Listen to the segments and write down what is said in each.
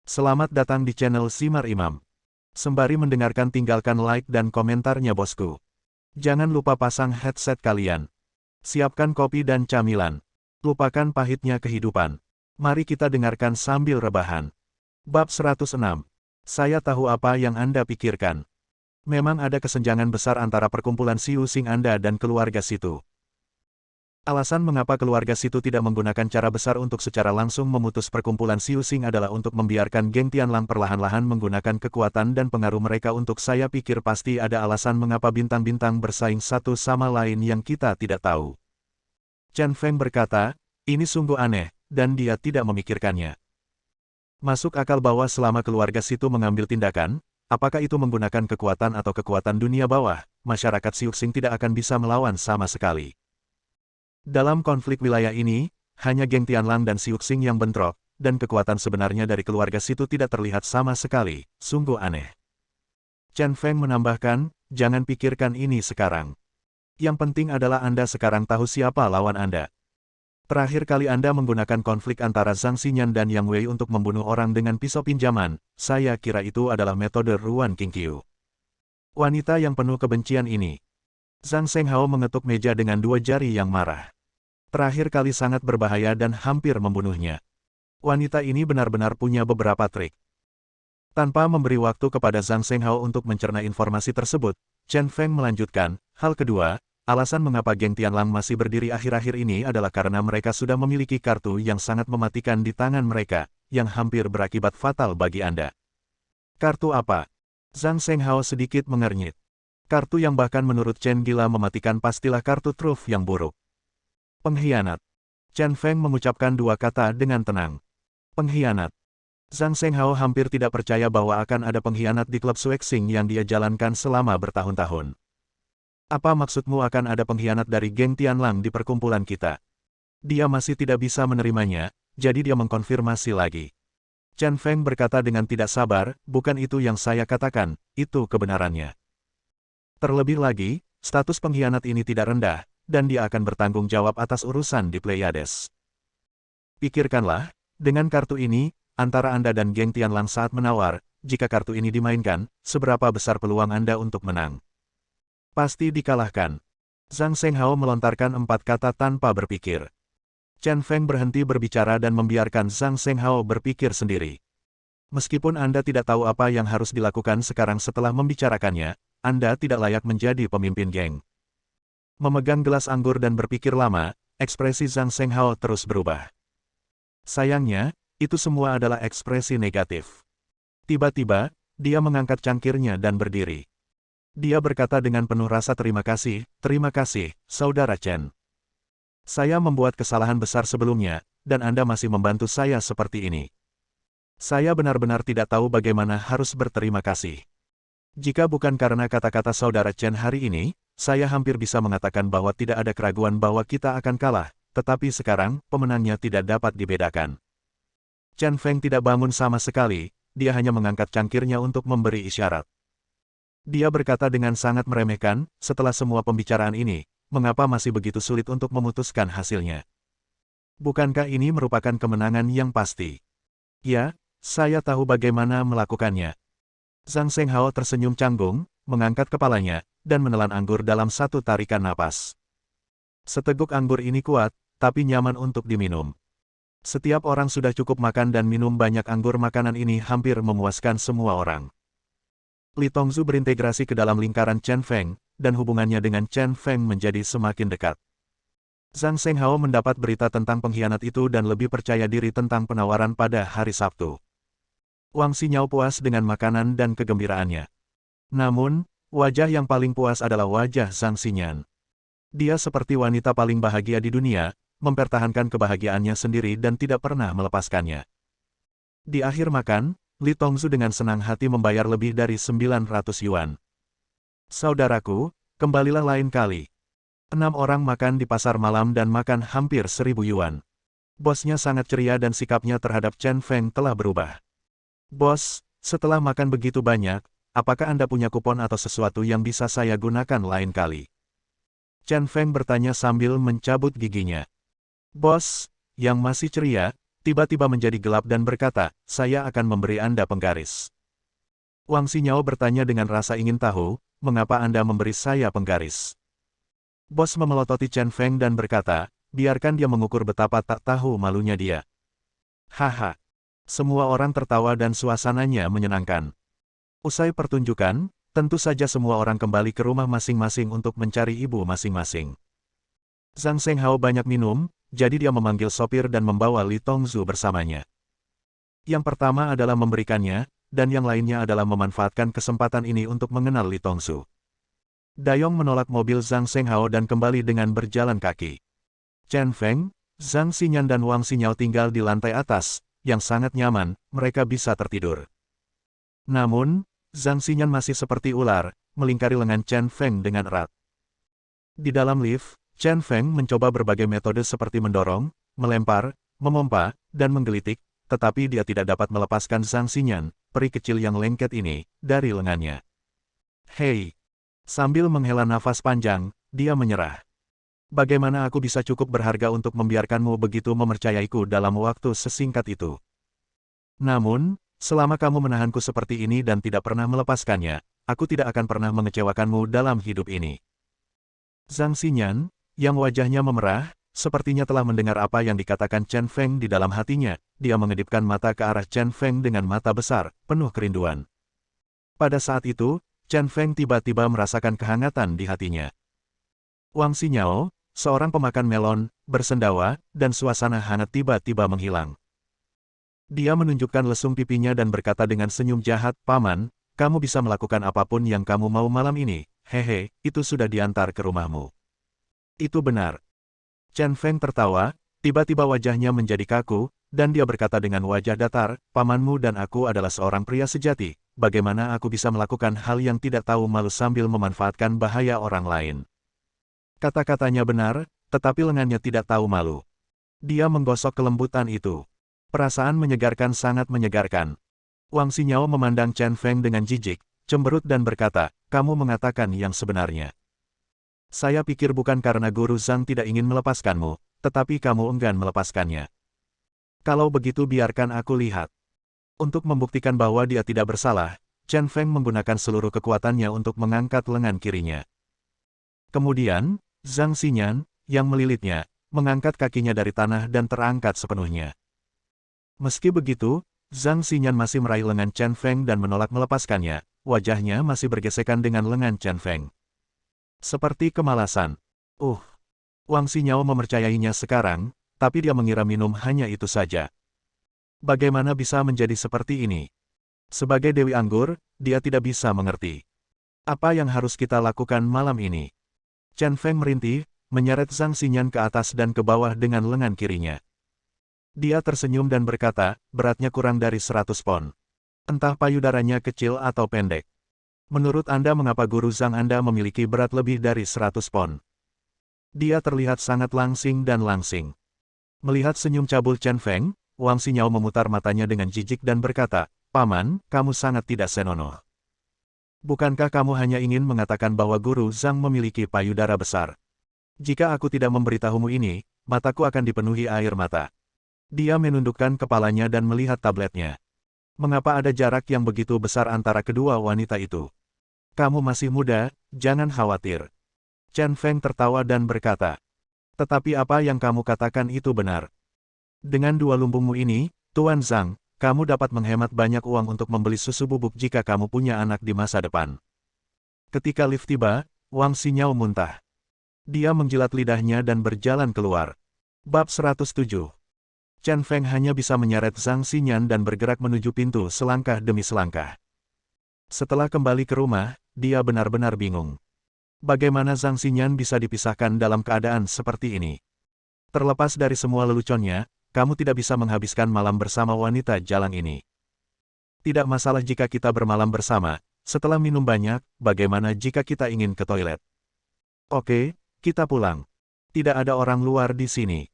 Selamat datang di channel Simar Imam. Sembari mendengarkan tinggalkan like dan komentarnya bosku. Jangan lupa pasang headset kalian. Siapkan kopi dan camilan. Lupakan pahitnya kehidupan. Mari kita dengarkan sambil rebahan. Bab 106. Saya tahu apa yang Anda pikirkan. Memang ada kesenjangan besar antara perkumpulan Siu Sing Anda dan keluarga situ. Alasan mengapa keluarga situ tidak menggunakan cara besar untuk secara langsung memutus perkumpulan Siu Sing adalah untuk membiarkan geng Tianlang perlahan-lahan menggunakan kekuatan dan pengaruh mereka untuk saya pikir pasti ada alasan mengapa bintang-bintang bersaing satu sama lain yang kita tidak tahu. Chen Feng berkata, ini sungguh aneh, dan dia tidak memikirkannya. Masuk akal bahwa selama keluarga situ mengambil tindakan, apakah itu menggunakan kekuatan atau kekuatan dunia bawah, masyarakat Siu Sing tidak akan bisa melawan sama sekali. Dalam konflik wilayah ini, hanya geng Tianlang dan Siu Sing yang bentrok, dan kekuatan sebenarnya dari keluarga situ tidak terlihat sama sekali, sungguh aneh. Chen Feng menambahkan, jangan pikirkan ini sekarang. Yang penting adalah Anda sekarang tahu siapa lawan Anda. Terakhir kali Anda menggunakan konflik antara Zhang Xinyan dan Yang Wei untuk membunuh orang dengan pisau pinjaman, saya kira itu adalah metode Ruan Qingqiu. Wanita yang penuh kebencian ini. Zhang Shenghao mengetuk meja dengan dua jari yang marah. Terakhir kali sangat berbahaya dan hampir membunuhnya. Wanita ini benar-benar punya beberapa trik. Tanpa memberi waktu kepada Zhang Shenghao untuk mencerna informasi tersebut, Chen Feng melanjutkan, hal kedua, alasan mengapa geng Tianlang masih berdiri akhir-akhir ini adalah karena mereka sudah memiliki kartu yang sangat mematikan di tangan mereka, yang hampir berakibat fatal bagi Anda. Kartu apa? Zhang Shenghao sedikit mengernyit. Kartu yang bahkan menurut Chen gila mematikan pastilah kartu truf yang buruk. Pengkhianat. Chen Feng mengucapkan dua kata dengan tenang. Pengkhianat. Zhang Shenghao hampir tidak percaya bahwa akan ada pengkhianat di klub Suexing yang dia jalankan selama bertahun-tahun. Apa maksudmu akan ada pengkhianat dari geng Tianlang di perkumpulan kita? Dia masih tidak bisa menerimanya, jadi dia mengkonfirmasi lagi. Chen Feng berkata dengan tidak sabar, bukan itu yang saya katakan, itu kebenarannya. Terlebih lagi, status pengkhianat ini tidak rendah, dan dia akan bertanggung jawab atas urusan di Pleiades. Pikirkanlah, dengan kartu ini, antara Anda dan geng Tianlang saat menawar, jika kartu ini dimainkan, seberapa besar peluang Anda untuk menang? Pasti dikalahkan. Zhang Shenghao melontarkan 4 kata tanpa berpikir. Chen Feng berhenti berbicara dan membiarkan Zhang Shenghao berpikir sendiri. Meskipun Anda tidak tahu apa yang harus dilakukan sekarang setelah membicarakannya, Anda tidak layak menjadi pemimpin geng. Memegang gelas anggur dan berpikir lama, ekspresi Zhang Shenghao terus berubah. Sayangnya, itu semua adalah ekspresi negatif. Tiba-tiba, dia mengangkat cangkirnya dan berdiri. Dia berkata dengan penuh rasa terima kasih, Saudara Chen. Saya membuat kesalahan besar sebelumnya, dan Anda masih membantu saya seperti ini. Saya benar-benar tidak tahu bagaimana harus berterima kasih. Jika bukan karena kata-kata Saudara Chen hari ini, saya hampir bisa mengatakan bahwa tidak ada keraguan bahwa kita akan kalah, tetapi sekarang, pemenangnya tidak dapat dibedakan. Chen Feng tidak bangun sama sekali, dia hanya mengangkat cangkirnya untuk memberi isyarat. Dia berkata dengan sangat meremehkan, setelah semua pembicaraan ini, mengapa masih begitu sulit untuk memutuskan hasilnya? Bukankah ini merupakan kemenangan yang pasti? Ya, saya tahu bagaimana melakukannya. Zhang Shenghao tersenyum canggung, mengangkat kepalanya, dan menelan anggur dalam satu tarikan napas. Seteguk anggur ini kuat, tapi nyaman untuk diminum. Setiap orang sudah cukup makan dan minum banyak anggur makanan ini hampir memuaskan semua orang. Li Tongzu berintegrasi ke dalam lingkaran Chen Feng, dan hubungannya dengan Chen Feng menjadi semakin dekat. Zhang Shenghao mendapat berita tentang pengkhianat itu dan lebih percaya diri tentang penawaran pada hari Sabtu. Wang Xinyao puas dengan makanan dan kegembiraannya. Namun, wajah yang paling puas adalah wajah Zhang Xinyan. Dia seperti wanita paling bahagia di dunia, mempertahankan kebahagiaannya sendiri dan tidak pernah melepaskannya. Di akhir makan, Li Tongzu dengan senang hati membayar lebih dari 900 yuan. Saudaraku, kembalilah lain kali. 6 orang makan di pasar malam dan makan hampir 1000 yuan. Bosnya sangat ceria dan sikapnya terhadap Chen Feng telah berubah. Bos, setelah makan begitu banyak, apakah Anda punya kupon atau sesuatu yang bisa saya gunakan lain kali? Chen Feng bertanya sambil mencabut giginya. Bos, yang masih ceria, tiba-tiba menjadi gelap dan berkata, saya akan memberi Anda penggaris. Wang Xinyao bertanya dengan rasa ingin tahu, mengapa Anda memberi saya penggaris? Bos memelototi Chen Feng dan berkata, biarkan dia mengukur betapa tak tahu malunya dia. Haha. Semua orang tertawa dan suasananya menyenangkan. Usai pertunjukan, tentu saja semua orang kembali ke rumah masing-masing untuk mencari ibu masing-masing. Zhang Shenghao banyak minum, jadi dia memanggil sopir dan membawa Li Tongzu bersamanya. Yang pertama adalah memberikannya, dan yang lainnya adalah memanfaatkan kesempatan ini untuk mengenal Li Tongzu. Dayong menolak mobil Zhang Shenghao dan kembali dengan berjalan kaki. Chen Feng, Zhang Xinyan dan Wang Xinyao tinggal di lantai atas, yang sangat nyaman, mereka bisa tertidur. Namun, Zhang Xinyan masih seperti ular, melingkari lengan Chen Feng dengan erat. Di dalam lift, Chen Feng mencoba berbagai metode seperti mendorong, melempar, memompa, dan menggelitik, tetapi dia tidak dapat melepaskan Zhang Xinyan, peri kecil yang lengket ini, dari lengannya. Hei! Sambil menghela nafas panjang, dia menyerah. Bagaimana aku bisa cukup berharga untuk membiarkanmu begitu mempercayaiku dalam waktu sesingkat itu? Namun, selama kamu menahanku seperti ini dan tidak pernah melepaskannya, aku tidak akan pernah mengecewakanmu dalam hidup ini. Zhang Xinyan, yang wajahnya memerah, sepertinya telah mendengar apa yang dikatakan Chen Feng di dalam hatinya, dia mengedipkan mata ke arah Chen Feng dengan mata besar, penuh kerinduan. Pada saat itu, Chen Feng tiba-tiba merasakan kehangatan di hatinya. Wang Xinyao, seorang pemakan melon, bersendawa, dan suasana hangat tiba-tiba menghilang. Dia menunjukkan lesung pipinya dan berkata dengan senyum jahat, Paman, kamu bisa melakukan apapun yang kamu mau malam ini, hehe, itu sudah diantar ke rumahmu. Itu benar. Chen Feng tertawa, tiba-tiba wajahnya menjadi kaku, dan dia berkata dengan wajah datar, Pamanmu dan aku adalah seorang pria sejati, bagaimana aku bisa melakukan hal yang tidak tahu malu sambil memanfaatkan bahaya orang lain. Kata-katanya benar, tetapi lengannya tidak tahu malu. Dia menggosok kelembutan itu. Perasaan menyegarkan sangat menyegarkan. Wang Xinyao memandang Chen Feng dengan jijik, cemberut dan berkata, kamu mengatakan yang sebenarnya. Saya pikir bukan karena Guru Zhang tidak ingin melepaskanmu, tetapi kamu enggan melepaskannya. Kalau begitu biarkan aku lihat. Untuk membuktikan bahwa dia tidak bersalah, Chen Feng menggunakan seluruh kekuatannya untuk mengangkat lengan kirinya. Kemudian, Zhang Xinyan, yang melilitnya, mengangkat kakinya dari tanah dan terangkat sepenuhnya. Meski begitu, Zhang Xinyan masih meraih lengan Chen Feng dan menolak melepaskannya, wajahnya masih bergesekan dengan lengan Chen Feng. Seperti kemalasan. Wang Xinyao mempercayainya sekarang, tapi dia mengira minum hanya itu saja. Bagaimana bisa menjadi seperti ini? Sebagai Dewi Anggur, dia tidak bisa mengerti. Apa yang harus kita lakukan malam ini? Chen Feng merintih, menyeret Zhang Xinyan ke atas dan ke bawah dengan lengan kirinya. Dia tersenyum dan berkata, beratnya kurang dari 100 pon. Entah payudaranya kecil atau pendek. Menurut Anda mengapa Guru Zhang Anda memiliki berat lebih dari 100 pon? Dia terlihat sangat langsing dan langsing. Melihat senyum cabul Chen Feng, Wang Xinyao memutar matanya dengan jijik dan berkata, Paman, kamu sangat tidak senonoh. Bukankah kamu hanya ingin mengatakan bahwa Guru Zhang memiliki payudara besar? Jika aku tidak memberitahumu ini, mataku akan dipenuhi air mata. Dia menundukkan kepalanya dan melihat tabletnya. Mengapa ada jarak yang begitu besar antara kedua wanita itu? Kamu masih muda, jangan khawatir. Chen Feng tertawa dan berkata, tetapi apa yang kamu katakan itu benar. Dengan dua lumbungmu ini, Tuan Zhang, kamu dapat menghemat banyak uang untuk membeli susu bubuk jika kamu punya anak di masa depan. Ketika lift tiba, Wang Xinyao muntah. Dia menjilat lidahnya dan berjalan keluar. Bab 107. Chen Feng hanya bisa menyeret Zhang Xinyan dan bergerak menuju pintu selangkah demi selangkah. Setelah kembali ke rumah, dia benar-benar bingung. Bagaimana Zhang Xinyan bisa dipisahkan dalam keadaan seperti ini? Terlepas dari semua leluconnya, kamu tidak bisa menghabiskan malam bersama wanita jalang ini. Tidak masalah jika kita bermalam bersama, setelah minum banyak, bagaimana jika kita ingin ke toilet? Oke, kita pulang. Tidak ada orang luar di sini.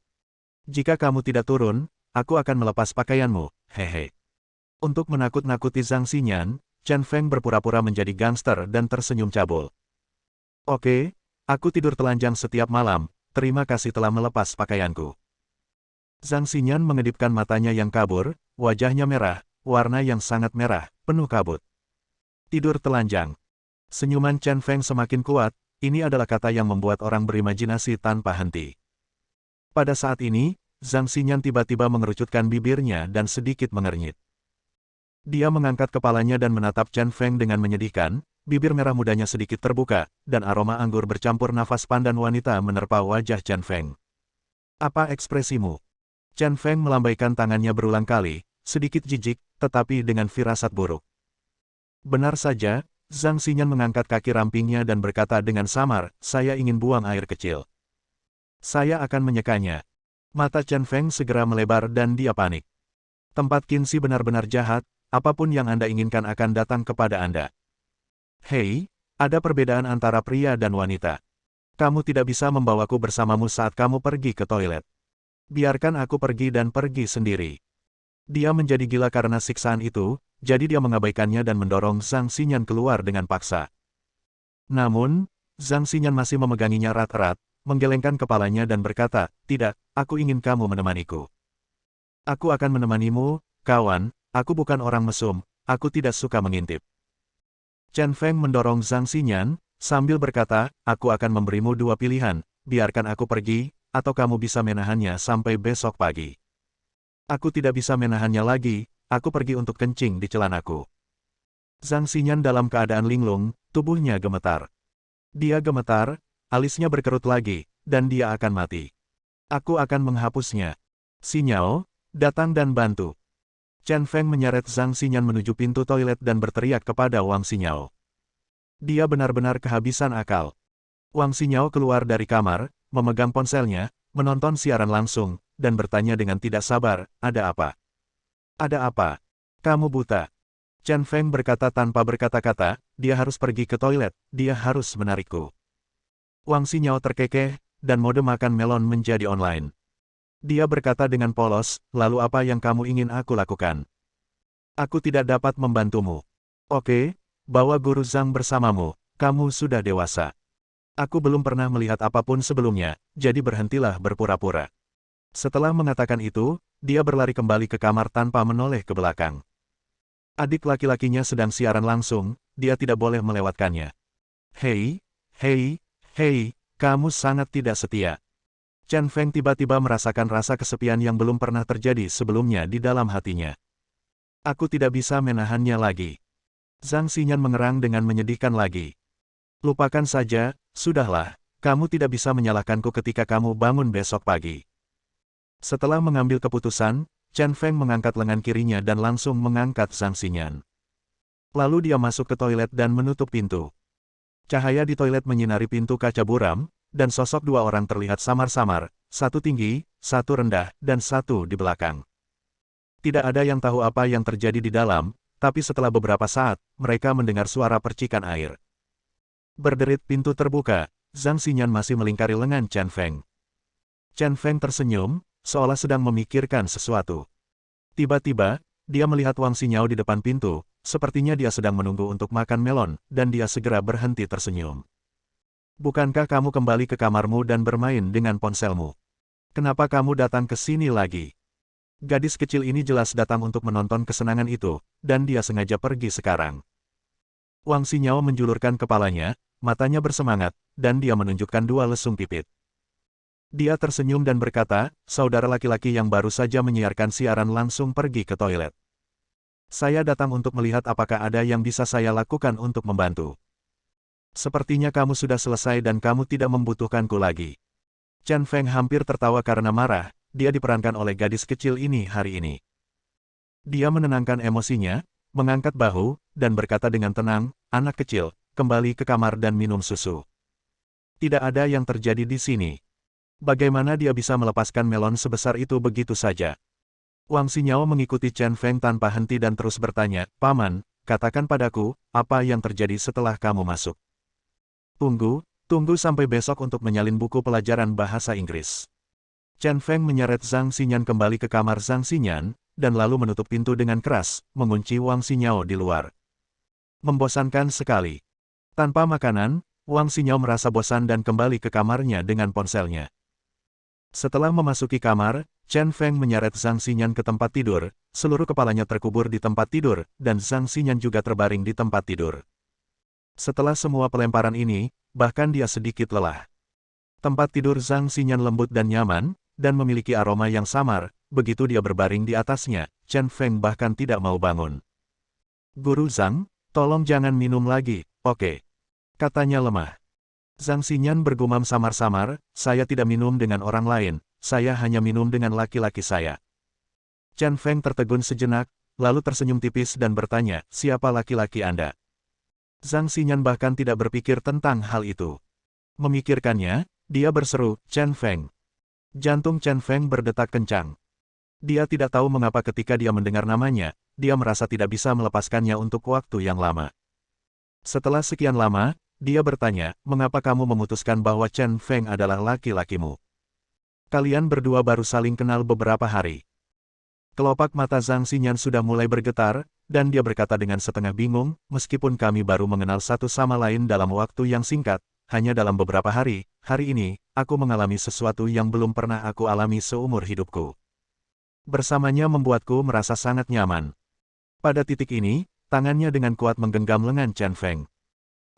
Jika kamu tidak turun, aku akan melepas pakaianmu, hehe. Untuk menakut-nakuti Zhang Xinyan, Chen Feng berpura-pura menjadi gangster dan tersenyum cabul. Oke, aku tidur telanjang setiap malam, terima kasih telah melepas pakaianku. Zhang Xinyan mengedipkan matanya yang kabur, wajahnya merah, warna yang sangat merah, penuh kabut. Tidur telanjang. Senyuman Chen Feng semakin kuat, ini adalah kata yang membuat orang berimajinasi tanpa henti. Pada saat ini, Zhang Xinyan tiba-tiba mengerucutkan bibirnya dan sedikit mengernyit. Dia mengangkat kepalanya dan menatap Chen Feng dengan menyedihkan, bibir merah mudanya sedikit terbuka, dan aroma anggur bercampur nafas pandan wanita menerpa wajah Chen Feng. Apa ekspresimu? Chen Feng melambaikan tangannya berulang kali, sedikit jijik, tetapi dengan firasat buruk. Benar saja, Zhang Xinyan mengangkat kaki rampingnya dan berkata dengan samar, saya ingin buang air kecil. Saya akan menyekanya. Mata Chen Feng segera melebar dan dia panik. Tempat Qinzi benar-benar jahat, apapun yang Anda inginkan akan datang kepada Anda. Hei, ada perbedaan antara pria dan wanita. Kamu tidak bisa membawaku bersamamu saat kamu pergi ke toilet. Biarkan aku pergi dan pergi sendiri. Dia menjadi gila karena siksaan itu, jadi dia mengabaikannya dan mendorong Zhang Xinyan keluar dengan paksa. Namun, Zhang Xinyan masih memeganginya erat-erat, menggelengkan kepalanya dan berkata, tidak, aku ingin kamu menemaniku. Aku akan menemanimu, kawan, aku bukan orang mesum, aku tidak suka mengintip. Chen Feng mendorong Zhang Xinyan, sambil berkata, aku akan memberimu dua pilihan, biarkan aku pergi, atau kamu bisa menahannya sampai besok pagi. Aku tidak bisa menahannya lagi, aku pergi untuk kencing di celanaku. Zhang Xinyan dalam keadaan linglung, tubuhnya gemetar. Dia gemetar, alisnya berkerut lagi, dan dia akan mati. Aku akan menghapusnya. Xinyao, datang dan bantu. Chen Feng menyeret Zhang Xinyan menuju pintu toilet dan berteriak kepada Wang Xinyao. Dia benar-benar kehabisan akal. Wang Xinyao keluar dari kamar, memegang ponselnya, menonton siaran langsung, dan bertanya dengan tidak sabar, ada apa? Ada apa? Kamu buta. Chen Feng berkata tanpa berkata-kata, dia harus pergi ke toilet, dia harus menarikku. Wang Xinyao terkekeh, dan mode makan melon menjadi online. Dia berkata dengan polos, lalu apa yang kamu ingin aku lakukan? Aku tidak dapat membantumu. Oke, bawa guru Zhang bersamamu, kamu sudah dewasa. Aku belum pernah melihat apapun sebelumnya, jadi berhentilah berpura-pura. Setelah mengatakan itu, dia berlari kembali ke kamar tanpa menoleh ke belakang. Adik laki-lakinya sedang siaran langsung, dia tidak boleh melewatkannya. Hei, hei, hei, kamu sangat tidak setia. Chen Feng tiba-tiba merasakan rasa kesepian yang belum pernah terjadi sebelumnya di dalam hatinya. Aku tidak bisa menahannya lagi. Zhang Xinyan mengerang dengan menyedihkan lagi. Lupakan saja, sudahlah, kamu tidak bisa menyalahkanku ketika kamu bangun besok pagi. Setelah mengambil keputusan, Chen Feng mengangkat lengan kirinya dan langsung mengangkat Zhang Xinyan. Lalu dia masuk ke toilet dan menutup pintu. Cahaya di toilet menyinari pintu kaca buram, dan sosok dua orang terlihat samar-samar, satu tinggi, satu rendah, dan satu di belakang. Tidak ada yang tahu apa yang terjadi di dalam, tapi setelah beberapa saat, mereka mendengar suara percikan air. Berderit pintu terbuka, Zhang Xinyan masih melingkari lengan Chen Feng. Chen Feng tersenyum, seolah sedang memikirkan sesuatu. Tiba-tiba, dia melihat Wang Xinyao di depan pintu, sepertinya dia sedang menunggu untuk makan melon, dan dia segera berhenti tersenyum. Bukankah kamu kembali ke kamarmu dan bermain dengan ponselmu? Kenapa kamu datang ke sini lagi? Gadis kecil ini jelas datang untuk menonton kesenangan itu, dan dia sengaja pergi sekarang. Wang Xinyao menjulurkan kepalanya, matanya bersemangat, dan dia menunjukkan dua lesung pipit. Dia tersenyum dan berkata, saudara laki-laki yang baru saja menyiarkan siaran langsung pergi ke toilet. Saya datang untuk melihat apakah ada yang bisa saya lakukan untuk membantu. Sepertinya kamu sudah selesai dan kamu tidak membutuhkanku lagi. Chen Feng hampir tertawa karena marah, dia diperankan oleh gadis kecil ini hari ini. Dia menenangkan emosinya, mengangkat bahu, dan berkata dengan tenang, anak kecil, kembali ke kamar dan minum susu. Tidak ada yang terjadi di sini. Bagaimana dia bisa melepaskan melon sebesar itu begitu saja? Wang Xinyao mengikuti Chen Feng tanpa henti dan terus bertanya, Paman, katakan padaku, apa yang terjadi setelah kamu masuk? Tunggu sampai besok untuk menyalin buku pelajaran bahasa Inggris. Chen Feng menyeret Zhang Xinyan kembali ke kamar Zhang Xinyan, dan lalu menutup pintu dengan keras, mengunci Wang Xinyao di luar. Membosankan sekali. Tanpa makanan, Wang Xinyao merasa bosan dan kembali ke kamarnya dengan ponselnya. Setelah memasuki kamar, Chen Feng menyeret Zhang Xinyan ke tempat tidur, seluruh kepalanya terkubur di tempat tidur, dan Zhang Xinyan juga terbaring di tempat tidur. Setelah semua pelemparan ini, bahkan dia sedikit lelah. Tempat tidur Zhang Xinyan lembut dan nyaman, dan memiliki aroma yang samar. Begitu dia berbaring di atasnya, Chen Feng bahkan tidak mau bangun. "Guru Zhang, tolong jangan minum lagi, oke?" katanya lemah. Zhang Xinyan bergumam samar-samar, "Saya tidak minum dengan orang lain, saya hanya minum dengan laki-laki saya." Chen Feng tertegun sejenak, lalu tersenyum tipis dan bertanya, "Siapa laki-laki Anda?" Zhang Xinyan bahkan tidak berpikir tentang hal itu. Memikirkannya, dia berseru, "Chen Feng." Jantung Chen Feng berdetak kencang. Dia tidak tahu mengapa ketika dia mendengar namanya, dia merasa tidak bisa melepaskannya untuk waktu yang lama. Setelah sekian lama, dia bertanya, "Mengapa kamu memutuskan bahwa Chen Feng adalah laki-lakimu? Kalian berdua baru saling kenal beberapa hari." Kelopak mata Zhang Xinyan sudah mulai bergetar, dan dia berkata dengan setengah bingung, "Meskipun kami baru mengenal satu sama lain dalam waktu yang singkat, hanya dalam beberapa hari ini, aku mengalami sesuatu yang belum pernah aku alami seumur hidupku. Bersamanya membuatku merasa sangat nyaman." Pada titik ini, tangannya dengan kuat menggenggam lengan Chen Feng.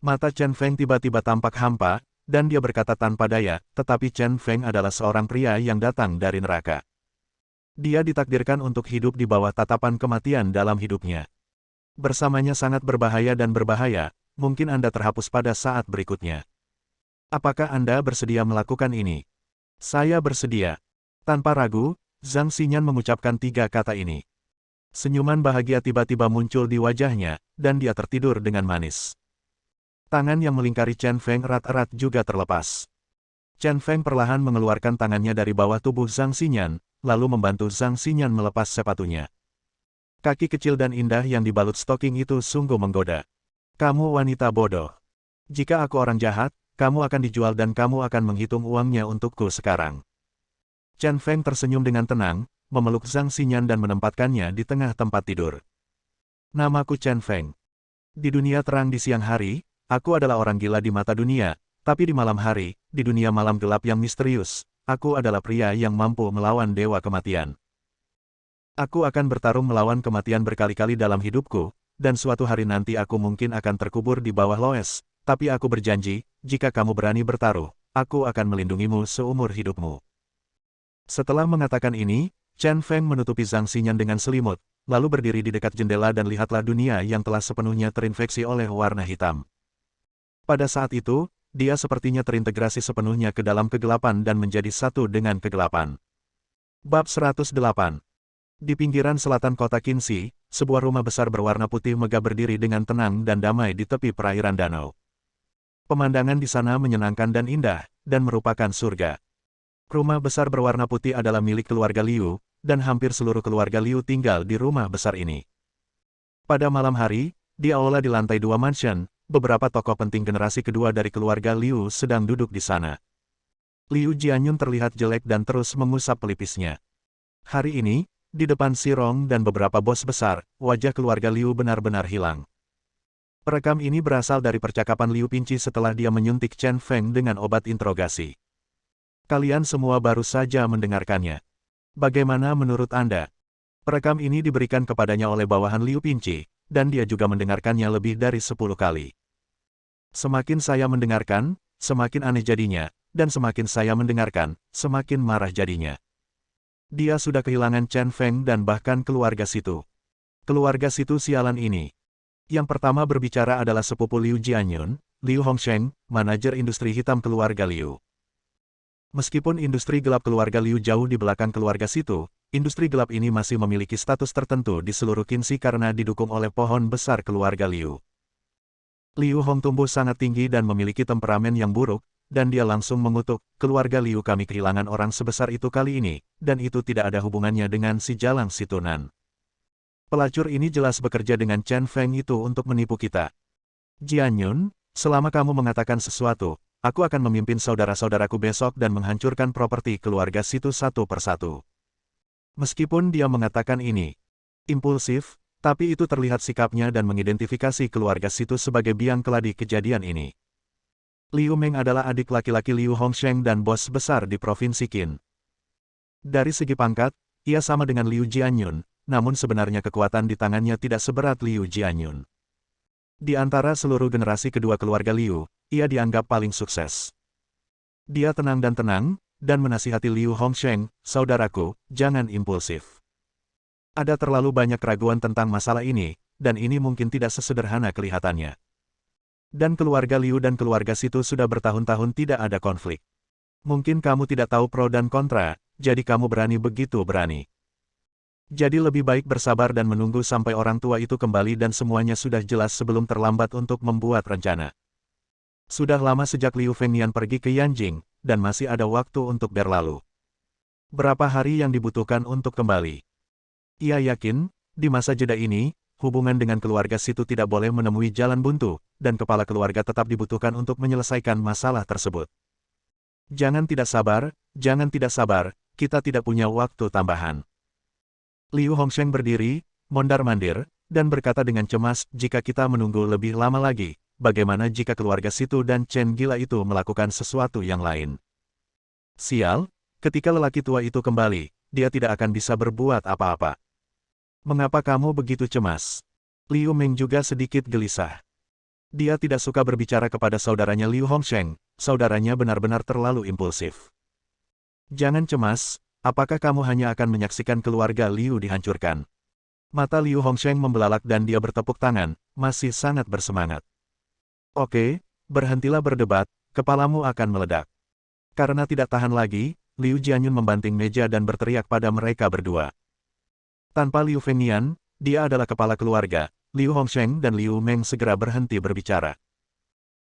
Mata Chen Feng tiba-tiba tampak hampa, dan dia berkata tanpa daya, tetapi Chen Feng adalah seorang pria yang datang dari neraka. Dia ditakdirkan untuk hidup di bawah tatapan kematian dalam hidupnya. Bersamanya sangat berbahaya dan berbahaya, mungkin Anda terhapus pada saat berikutnya. Apakah Anda bersedia melakukan ini? Saya bersedia. Tanpa ragu, Zhang Xinyan mengucapkan 3 kata ini. Senyuman bahagia tiba-tiba muncul di wajahnya, dan dia tertidur dengan manis. Tangan yang melingkari Chen Feng erat-erat juga terlepas. Chen Feng perlahan mengeluarkan tangannya dari bawah tubuh Zhang Xinyan, lalu membantu Zhang Xinyan melepas sepatunya. Kaki kecil dan indah yang dibalut stoking itu sungguh menggoda. "Kamu wanita bodoh. Jika aku orang jahat, kamu akan dijual dan kamu akan menghitung uangnya untukku sekarang." Chen Feng tersenyum dengan tenang, memeluk Zhang Xinyan dan menempatkannya di tengah tempat tidur. "Namaku Chen Feng. Di dunia terang di siang hari, aku adalah orang gila di mata dunia, tapi di malam hari, di dunia malam gelap yang misterius, aku adalah pria yang mampu melawan dewa kematian. Aku akan bertarung melawan kematian berkali-kali dalam hidupku, dan suatu hari nanti aku mungkin akan terkubur di bawah Loes, tapi aku berjanji, jika kamu berani bertaruh, aku akan melindungimu seumur hidupmu." Setelah mengatakan ini, Chen Feng menutupi Zhang Xinyan dengan selimut, lalu berdiri di dekat jendela dan lihatlah dunia yang telah sepenuhnya terinfeksi oleh warna hitam. Pada saat itu, dia sepertinya terintegrasi sepenuhnya ke dalam kegelapan dan menjadi satu dengan kegelapan. Bab 108. Di pinggiran selatan kota Qinxi, sebuah rumah besar berwarna putih megah berdiri dengan tenang dan damai di tepi perairan danau. Pemandangan di sana menyenangkan dan indah, dan merupakan surga. Rumah besar berwarna putih adalah milik keluarga Liu, dan hampir seluruh keluarga Liu tinggal di rumah besar ini. Pada malam hari, di aula di lantai 2 mansion, beberapa tokoh penting generasi kedua dari keluarga Liu sedang duduk di sana. Liu Jianyun terlihat jelek dan terus mengusap pelipisnya. Hari ini, di depan Xirong dan beberapa bos besar, wajah keluarga Liu benar-benar hilang. Perekam ini berasal dari percakapan Liu Pinci setelah dia menyuntik Chen Feng dengan obat interogasi. Kalian semua baru saja mendengarkannya. Bagaimana menurut Anda? Perekam ini diberikan kepadanya oleh bawahan Liu Pinci, dan dia juga mendengarkannya lebih dari 10 kali. Semakin saya mendengarkan, semakin aneh jadinya, dan semakin saya mendengarkan, semakin marah jadinya. Dia sudah kehilangan Chen Feng dan bahkan keluarga situ. Keluarga situ sialan ini. Yang pertama berbicara adalah sepupu Liu Jianyun, Liu Hongsheng, manajer industri hitam keluarga Liu. Meskipun industri gelap keluarga Liu jauh di belakang keluarga situ, industri gelap ini masih memiliki status tertentu di seluruh Qinxi karena didukung oleh pohon besar keluarga Liu. Liu Hong tumbuh sangat tinggi dan memiliki temperamen yang buruk, dan dia langsung mengutuk, "Keluarga Liu kami kehilangan orang sebesar itu kali ini, dan itu tidak ada hubungannya dengan si Jalang Situnan. Pelacur ini jelas bekerja dengan Chen Feng itu untuk menipu kita. Jianyun, selama kamu mengatakan sesuatu, aku akan memimpin saudara-saudaraku besok dan menghancurkan properti keluarga situ satu persatu." Meskipun dia mengatakan ini impulsif, tapi itu terlihat sikapnya dan mengidentifikasi keluarga situ sebagai biang keladi kejadian ini. Liu Meng adalah adik laki-laki Liu Hongsheng dan bos besar di Provinsi Qin. Dari segi pangkat, ia sama dengan Liu Jianyun, namun sebenarnya kekuatan di tangannya tidak seberat Liu Jianyun. Di antara seluruh generasi kedua keluarga Liu, ia dianggap paling sukses. Dia tenang dan menasihati Liu Hongsheng, saudaraku, jangan impulsif. Ada terlalu banyak keraguan tentang masalah ini, dan ini mungkin tidak sesederhana kelihatannya. Dan keluarga Liu dan keluarga Situ sudah bertahun-tahun tidak ada konflik. Mungkin kamu tidak tahu pro dan kontra, jadi kamu begitu berani. Jadi lebih baik bersabar dan menunggu sampai orang tua itu kembali dan semuanya sudah jelas sebelum terlambat untuk membuat rencana. Sudah lama sejak Liu Fengnian pergi ke Yanjing, dan masih ada waktu untuk berlalu. Berapa hari yang dibutuhkan untuk kembali? Ia yakin, di masa jeda ini, hubungan dengan keluarga Situ tidak boleh menemui jalan buntu, dan kepala keluarga tetap dibutuhkan untuk menyelesaikan masalah tersebut. Jangan tidak sabar, kita tidak punya waktu tambahan. Liu Hongsheng berdiri, mondar-mandir, dan berkata dengan cemas, jika kita menunggu lebih lama lagi, bagaimana jika keluarga Situ dan Chen gila itu melakukan sesuatu yang lain? Sial, ketika lelaki tua itu kembali, dia tidak akan bisa berbuat apa-apa. Mengapa kamu begitu cemas? Liu Meng juga sedikit gelisah. Dia tidak suka berbicara kepada saudaranya Liu Hongsheng, saudaranya benar-benar terlalu impulsif. Jangan cemas, apakah kamu hanya akan menyaksikan keluarga Liu dihancurkan? Mata Liu Hongsheng membelalak dan dia bertepuk tangan, masih sangat bersemangat. Oke, berhentilah berdebat, kepalamu akan meledak. Karena tidak tahan lagi, Liu Jianyun membanting meja dan berteriak pada mereka berdua. Tanpa Liu Fengnian, dia adalah kepala keluarga, Liu Hongsheng dan Liu Meng segera berhenti berbicara.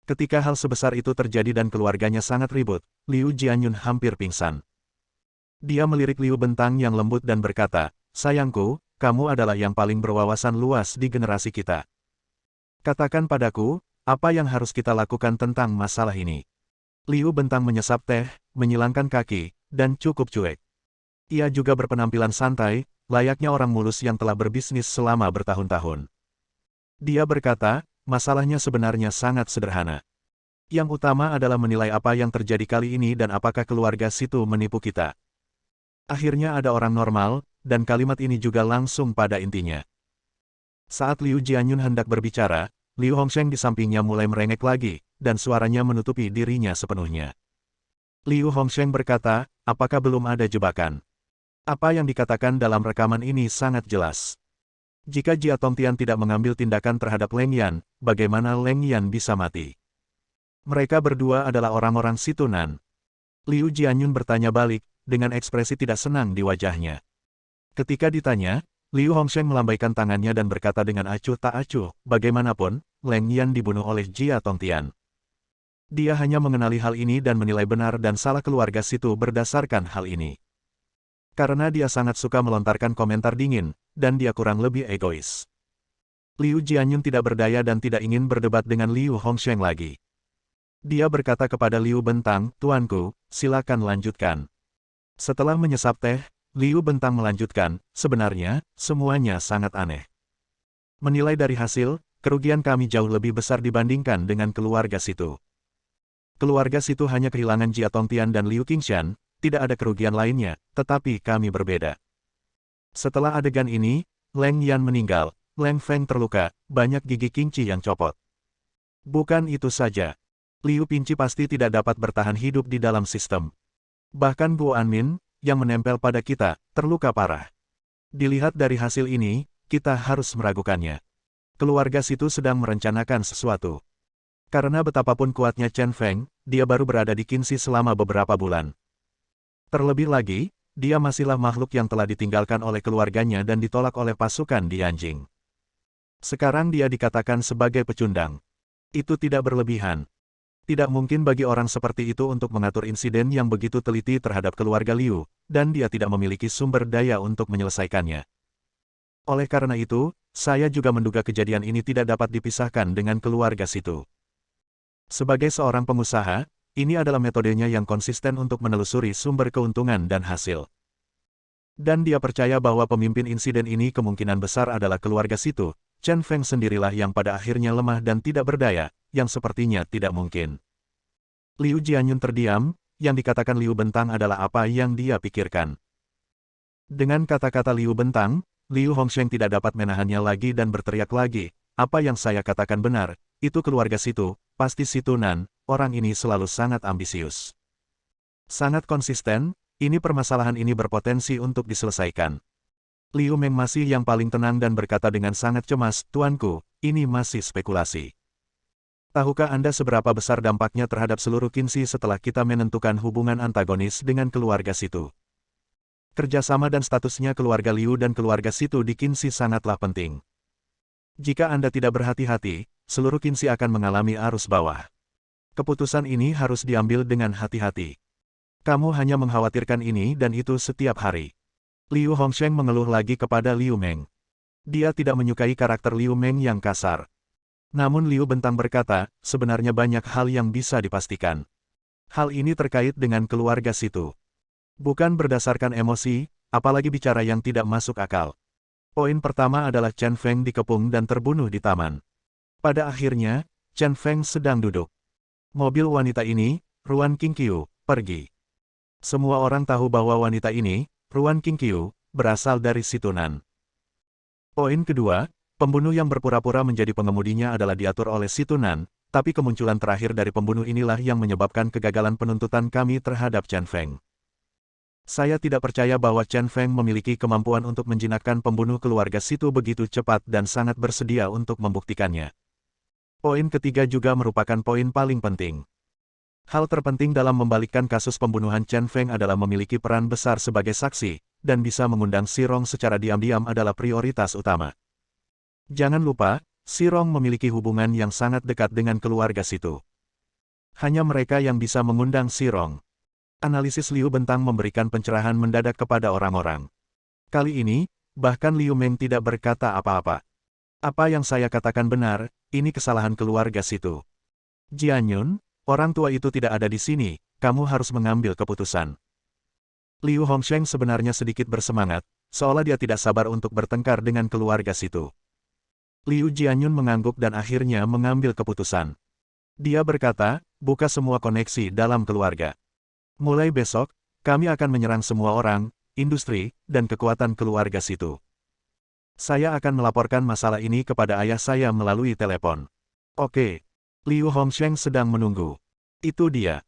Ketika hal sebesar itu terjadi dan keluarganya sangat ribut, Liu Jianyun hampir pingsan. Dia melirik Liu Bentang yang lembut dan berkata, sayangku, kamu adalah yang paling berwawasan luas di generasi kita. Katakan padaku, apa yang harus kita lakukan tentang masalah ini? Liu Bentang menyesap teh, menyilangkan kaki, dan cukup cuek. Ia juga berpenampilan santai, layaknya orang mulus yang telah berbisnis selama bertahun-tahun. Dia berkata, masalahnya sebenarnya sangat sederhana. Yang utama adalah menilai apa yang terjadi kali ini dan apakah keluarga Situ menipu kita. Akhirnya ada orang normal, dan kalimat ini juga langsung pada intinya. Saat Liu Jianyun hendak berbicara, Liu Hongsheng di sampingnya mulai merengek lagi, dan suaranya menutupi dirinya sepenuhnya. Liu Hongsheng berkata, apakah belum ada jebakan? Apa yang dikatakan dalam rekaman ini sangat jelas. Jika Jia Tongtian tidak mengambil tindakan terhadap Leng Yan, bagaimana Leng Yan bisa mati? Mereka berdua adalah orang-orang Situ Nan. Liu Jianyun bertanya balik, dengan ekspresi tidak senang di wajahnya. Ketika ditanya, Liu Hongsheng melambaikan tangannya dan berkata dengan acuh tak acuh, bagaimanapun, Leng Yan dibunuh oleh Jia Tongtian. Dia hanya mengenali hal ini dan menilai benar dan salah keluarga Situ berdasarkan hal ini. Karena dia sangat suka melontarkan komentar dingin, dan dia kurang lebih egois. Liu Jianyun tidak berdaya dan tidak ingin berdebat dengan Liu Hongsheng lagi. Dia berkata kepada Liu Bentang, tuanku, silakan lanjutkan. Setelah menyesap teh, Liu Bentang melanjutkan, sebenarnya, semuanya sangat aneh. Menilai dari hasil, kerugian kami jauh lebih besar dibandingkan dengan keluarga Situ. Keluarga Situ hanya kehilangan Jia Tongtian dan Liu Qingshan, tidak ada kerugian lainnya, tetapi kami berbeda. Setelah adegan ini, Leng Yan meninggal, Leng Feng terluka, banyak gigi Qingci yang copot. Bukan itu saja. Liu Pinci pasti tidak dapat bertahan hidup di dalam sistem. Bahkan Guo Anmin, yang menempel pada kita, terluka parah. Dilihat dari hasil ini, kita harus meragukannya. Keluarga Situ sedang merencanakan sesuatu. Karena betapapun kuatnya Chen Feng, dia baru berada di Qinzi selama beberapa bulan. Terlebih lagi, dia masihlah makhluk yang telah ditinggalkan oleh keluarganya dan ditolak oleh pasukan di Yanjing. Sekarang dia dikatakan sebagai pecundang. Itu tidak berlebihan. Tidak mungkin bagi orang seperti itu untuk mengatur insiden yang begitu teliti terhadap keluarga Liu, dan dia tidak memiliki sumber daya untuk menyelesaikannya. Oleh karena itu, saya juga menduga kejadian ini tidak dapat dipisahkan dengan keluarga Situ. Sebagai seorang pengusaha, ini adalah metodenya yang konsisten untuk menelusuri sumber keuntungan dan hasil. Dan dia percaya bahwa pemimpin insiden ini kemungkinan besar adalah keluarga Situ. Chen Feng sendirilah yang pada akhirnya lemah dan tidak berdaya, yang sepertinya tidak mungkin. Liu Jianyun terdiam, yang dikatakan Liu Bentang adalah apa yang dia pikirkan. Dengan kata-kata Liu Bentang, Liu Hongsheng tidak dapat menahannya lagi dan berteriak lagi, apa yang saya katakan benar, itu keluarga Situ, pasti Situ Nan, orang ini selalu sangat ambisius. Sangat konsisten, ini permasalahan ini berpotensi untuk diselesaikan. Liu Meng masih yang paling tenang dan berkata dengan sangat cemas, Tuanku, ini masih spekulasi. Tahukah Anda seberapa besar dampaknya terhadap seluruh Qinzi setelah kita menentukan hubungan antagonis dengan keluarga Situ? Kerjasama dan statusnya keluarga Liu dan keluarga Situ di Qinzi sangatlah penting. Jika Anda tidak berhati-hati, seluruh Qinzi akan mengalami arus bawah. Keputusan ini harus diambil dengan hati-hati. Kamu hanya mengkhawatirkan ini dan itu setiap hari. Liu Hongsheng mengeluh lagi kepada Liu Meng. Dia tidak menyukai karakter Liu Meng yang kasar. Namun Liu Bentang berkata, sebenarnya banyak hal yang bisa dipastikan. Hal ini terkait dengan keluarga Situ. Bukan berdasarkan emosi, apalagi bicara yang tidak masuk akal. Poin pertama adalah Chen Feng dikepung dan terbunuh di taman. Pada akhirnya, Chen Feng sedang duduk. Mobil wanita ini, Ruan Qingqiu, pergi. Semua orang tahu bahwa wanita ini, Ruan Qingqiu, berasal dari Situ Nan. Poin kedua, pembunuh yang berpura-pura menjadi pengemudinya adalah diatur oleh Situ Nan, tapi kemunculan terakhir dari pembunuh inilah yang menyebabkan kegagalan penuntutan kami terhadap Chen Feng. Saya tidak percaya bahwa Chen Feng memiliki kemampuan untuk menjinakkan pembunuh keluarga Situ begitu cepat dan sangat bersedia untuk membuktikannya. Poin ketiga juga merupakan poin paling penting. Hal terpenting dalam membalikkan kasus pembunuhan Chen Feng adalah memiliki peran besar sebagai saksi, dan bisa mengundang Xirong secara diam-diam adalah prioritas utama. Jangan lupa, Xirong memiliki hubungan yang sangat dekat dengan keluarga Situ. Hanya mereka yang bisa mengundang Xirong. Analisis Liu Bentang memberikan pencerahan mendadak kepada orang-orang. Kali ini, bahkan Liu Meng tidak berkata apa-apa. Apa yang saya katakan benar, ini kesalahan keluarga Situ. Jianyun, orang tua itu tidak ada di sini, kamu harus mengambil keputusan. Liu Hongsheng sebenarnya sedikit bersemangat, seolah dia tidak sabar untuk bertengkar dengan keluarga Situ. Liu Jianyun mengangguk dan akhirnya mengambil keputusan. Dia berkata, buka semua koneksi dalam keluarga. Mulai besok, kami akan menyerang semua orang, industri, dan kekuatan keluarga Situ. Saya akan melaporkan masalah ini kepada ayah saya melalui telepon. Oke. Liu Hongsheng sedang menunggu. Itu dia.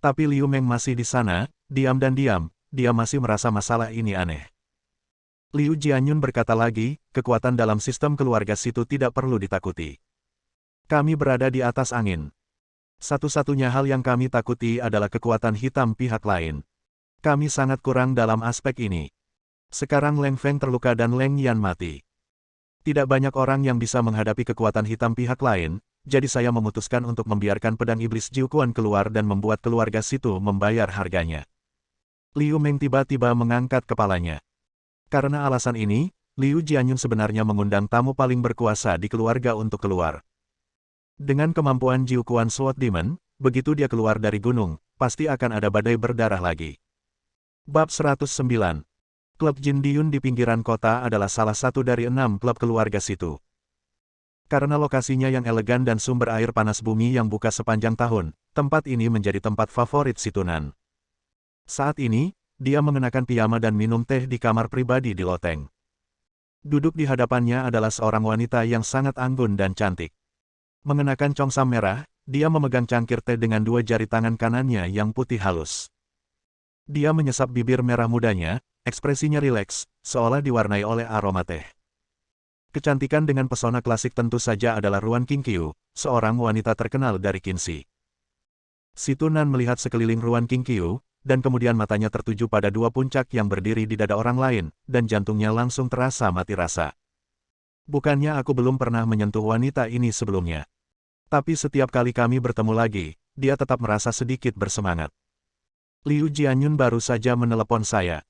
Tapi Liu Meng masih di sana, diam dan diam, dia masih merasa masalah ini aneh. Liu Jianyun berkata lagi, kekuatan dalam sistem keluarga Situ tidak perlu ditakuti. Kami berada di atas angin. Satu-satunya hal yang kami takuti adalah kekuatan hitam pihak lain. Kami sangat kurang dalam aspek ini. Sekarang Leng Feng terluka dan Leng Yan mati. Tidak banyak orang yang bisa menghadapi kekuatan hitam pihak lain, jadi saya memutuskan untuk membiarkan pedang iblis Jiuquan keluar dan membuat keluarga Situ membayar harganya. Liu Meng tiba-tiba mengangkat kepalanya. Karena alasan ini, Liu Jianyun sebenarnya mengundang tamu paling berkuasa di keluarga untuk keluar. Dengan kemampuan Jiuquan Sword Demon, begitu dia keluar dari gunung, pasti akan ada badai berdarah lagi. Bab 109. Klub Jin Diyun di pinggiran kota adalah salah satu dari 6 klub keluarga Situ. Karena lokasinya yang elegan dan sumber air panas bumi yang buka sepanjang tahun, tempat ini menjadi tempat favorit Situ Nan. Saat ini, dia mengenakan piyama dan minum teh di kamar pribadi di loteng. Duduk di hadapannya adalah seorang wanita yang sangat anggun dan cantik. Mengenakan congsam merah, dia memegang cangkir teh dengan 2 jari tangan kanannya yang putih halus. Dia menyesap bibir merah mudanya, ekspresinya rileks, seolah diwarnai oleh aroma teh. Kecantikan dengan pesona klasik tentu saja adalah Ruan Qingqiu, seorang wanita terkenal dari Qinzi. Situ Nan melihat sekeliling Ruan Qingqiu, dan kemudian matanya tertuju pada 2 puncak yang berdiri di dada orang lain, dan jantungnya langsung terasa mati rasa. Bukannya aku belum pernah menyentuh wanita ini sebelumnya. Tapi setiap kali kami bertemu lagi, dia tetap merasa sedikit bersemangat. Liu Jianyun baru saja menelepon saya.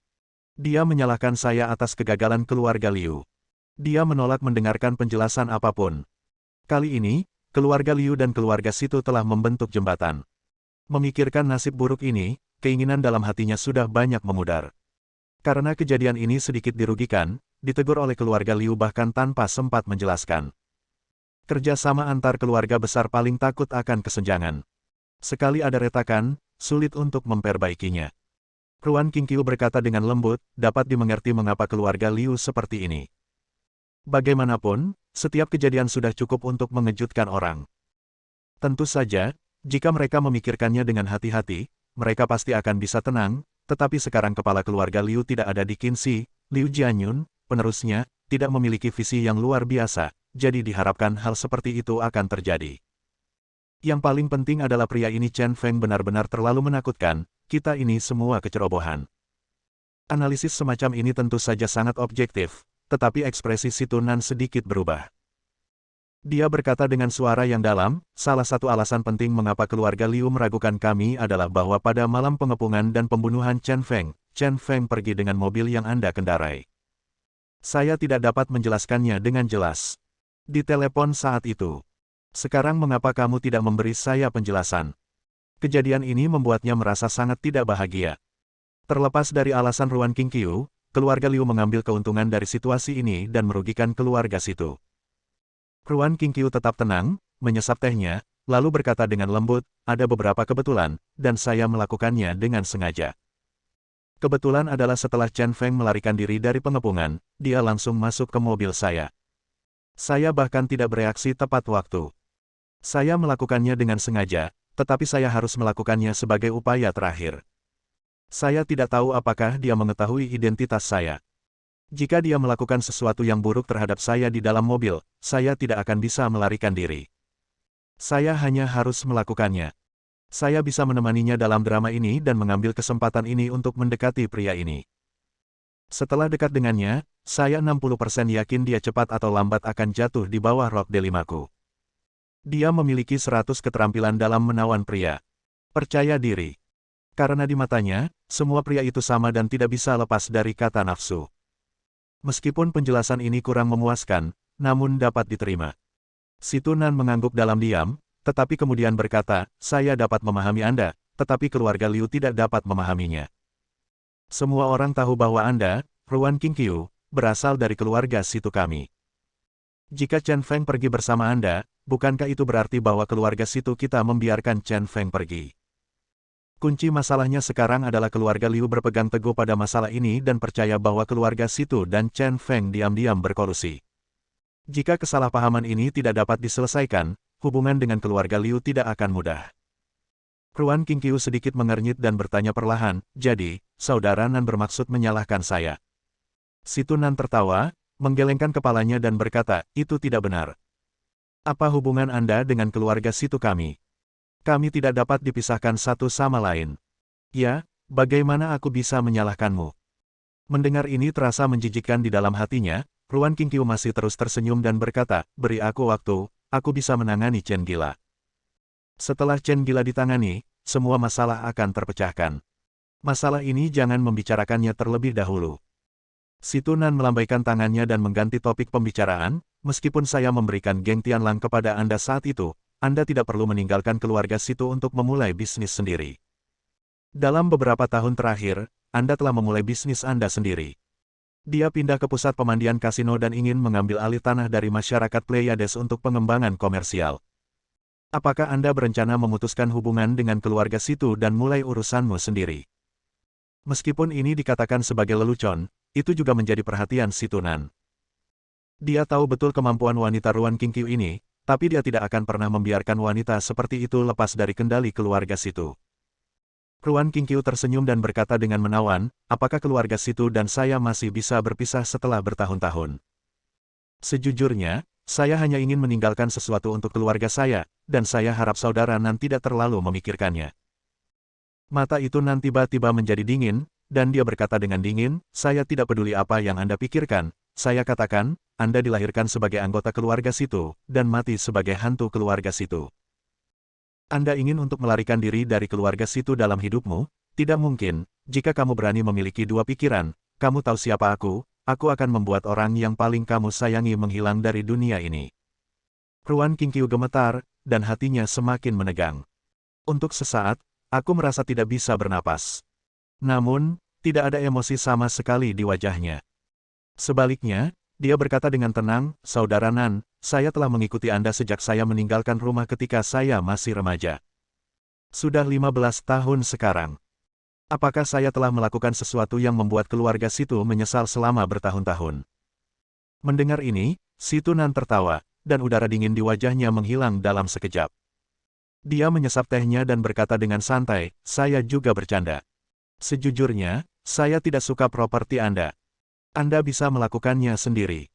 Dia menyalahkan saya atas kegagalan keluarga Liu. Dia menolak mendengarkan penjelasan apapun. Kali ini, keluarga Liu dan keluarga Situ telah membentuk jembatan. Memikirkan nasib buruk ini, keinginan dalam hatinya sudah banyak memudar. Karena kejadian ini sedikit dirugikan, ditegur oleh keluarga Liu bahkan tanpa sempat menjelaskan. Kerjasama antar keluarga besar paling takut akan kesenjangan. Sekali ada retakan, sulit untuk memperbaikinya. Ruan Qingqiu berkata dengan lembut, dapat dimengerti mengapa keluarga Liu seperti ini. Bagaimanapun, setiap kejadian sudah cukup untuk mengejutkan orang. Tentu saja, jika mereka memikirkannya dengan hati-hati, mereka pasti akan bisa tenang, tetapi sekarang kepala keluarga Liu tidak ada di Qinzi, Liu Jianyun, penerusnya, tidak memiliki visi yang luar biasa, jadi diharapkan hal seperti itu akan terjadi. Yang paling penting adalah pria ini Chen Feng benar-benar terlalu menakutkan, kita ini semua kecerobohan. Analisis semacam ini tentu saja sangat objektif, tetapi ekspresi si Tunan sedikit berubah. Dia berkata dengan suara yang dalam, salah satu alasan penting mengapa keluarga Liu meragukan kami adalah bahwa pada malam pengepungan dan pembunuhan Chen Feng pergi dengan mobil yang Anda kendarai. Saya tidak dapat menjelaskannya dengan jelas. Di telepon saat itu. Sekarang mengapa kamu tidak memberi saya penjelasan? Kejadian ini membuatnya merasa sangat tidak bahagia. Terlepas dari alasan Ruan Qingqiu, keluarga Liu mengambil keuntungan dari situasi ini dan merugikan keluarga situ. Ruan Qingqiu tetap tenang, menyesap tehnya, lalu berkata dengan lembut, ada beberapa kebetulan, dan saya melakukannya dengan sengaja. Kebetulan adalah setelah Chen Feng melarikan diri dari pengepungan, dia langsung masuk ke mobil saya. Saya bahkan tidak bereaksi tepat waktu. Saya melakukannya dengan sengaja, tetapi saya harus melakukannya sebagai upaya terakhir. Saya tidak tahu apakah dia mengetahui identitas saya. Jika dia melakukan sesuatu yang buruk terhadap saya di dalam mobil, saya tidak akan bisa melarikan diri. Saya hanya harus melakukannya. Saya bisa menemaninya dalam drama ini dan mengambil kesempatan ini untuk mendekati pria ini. Setelah dekat dengannya, saya 60% yakin dia cepat atau lambat akan jatuh di bawah rok delimaku. Dia memiliki 100 keterampilan dalam menawan pria. Percaya diri. Karena di matanya, semua pria itu sama dan tidak bisa lepas dari kata nafsu. Meskipun penjelasan ini kurang memuaskan, namun dapat diterima. Si Tunan mengangguk dalam diam, tetapi kemudian berkata, saya dapat memahami Anda, tetapi keluarga Liu tidak dapat memahaminya. Semua orang tahu bahwa Anda, Ruan Qingqiu, berasal dari keluarga situ kami. Jika Chen Feng pergi bersama Anda, bukankah itu berarti bahwa keluarga situ kita membiarkan Chen Feng pergi? Kunci masalahnya sekarang adalah keluarga Liu berpegang teguh pada masalah ini dan percaya bahwa keluarga situ dan Chen Feng diam-diam berkolusi. Jika kesalahpahaman ini tidak dapat diselesaikan, hubungan dengan keluarga Liu tidak akan mudah. Ruan Qingqiu sedikit mengernyit dan bertanya perlahan, jadi, saudara Nan bermaksud menyalahkan saya. Si Tunan tertawa, menggelengkan kepalanya dan berkata, itu tidak benar. Apa hubungan Anda dengan keluarga situ kami? Kami tidak dapat dipisahkan satu sama lain. Ya, bagaimana aku bisa menyalahkanmu? Mendengar ini terasa menjijikkan di dalam hatinya, Ruan Qingqiu masih terus tersenyum dan berkata, beri aku waktu, aku bisa menangani Chen Gila. Setelah Chen Gila ditangani, semua masalah akan terpecahkan. Masalah ini jangan membicarakannya terlebih dahulu. Si Tunan melambaikan tangannya dan mengganti topik pembicaraan, meskipun saya memberikan Geng Tianlang kepada Anda saat itu, Anda tidak perlu meninggalkan keluarga situ untuk memulai bisnis sendiri. Dalam beberapa tahun terakhir, Anda telah memulai bisnis Anda sendiri. Dia pindah ke pusat pemandian kasino dan ingin mengambil alih tanah dari masyarakat Pleiades untuk pengembangan komersial. Apakah Anda berencana memutuskan hubungan dengan keluarga situ dan mulai urusanmu sendiri? Meskipun ini dikatakan sebagai lelucon, itu juga menjadi perhatian si Tunan. Dia tahu betul kemampuan wanita Ruan Qingqiu ini, tapi dia tidak akan pernah membiarkan wanita seperti itu lepas dari kendali keluarga situ. Ruan Qingqiu tersenyum dan berkata dengan menawan, apakah keluarga situ dan saya masih bisa berpisah setelah bertahun-tahun? Sejujurnya, saya hanya ingin meninggalkan sesuatu untuk keluarga saya, dan saya harap saudara Nan tidak terlalu memikirkannya. Mata itu Nan tiba-tiba menjadi dingin, dan dia berkata dengan dingin, saya tidak peduli apa yang Anda pikirkan, saya katakan, Anda dilahirkan sebagai anggota keluarga situ, dan mati sebagai hantu keluarga situ. Anda ingin untuk melarikan diri dari keluarga situ dalam hidupmu? Tidak mungkin, jika kamu berani memiliki dua pikiran, kamu tahu siapa aku akan membuat orang yang paling kamu sayangi menghilang dari dunia ini. Ruan Qingqiu gemetar, dan hatinya semakin menegang. Untuk sesaat, aku merasa tidak bisa bernapas. Namun, tidak ada emosi sama sekali di wajahnya. Sebaliknya, dia berkata dengan tenang, saudara Nan, saya telah mengikuti Anda sejak saya meninggalkan rumah ketika saya masih remaja. Sudah 15 tahun sekarang. Apakah saya telah melakukan sesuatu yang membuat keluarga Situ menyesal selama bertahun-tahun? Mendengar ini, Situ Nan tertawa, dan udara dingin di wajahnya menghilang dalam sekejap. Dia menyesap tehnya dan berkata dengan santai, saya juga bercanda. Sejujurnya, saya tidak suka properti Anda. Anda bisa melakukannya sendiri.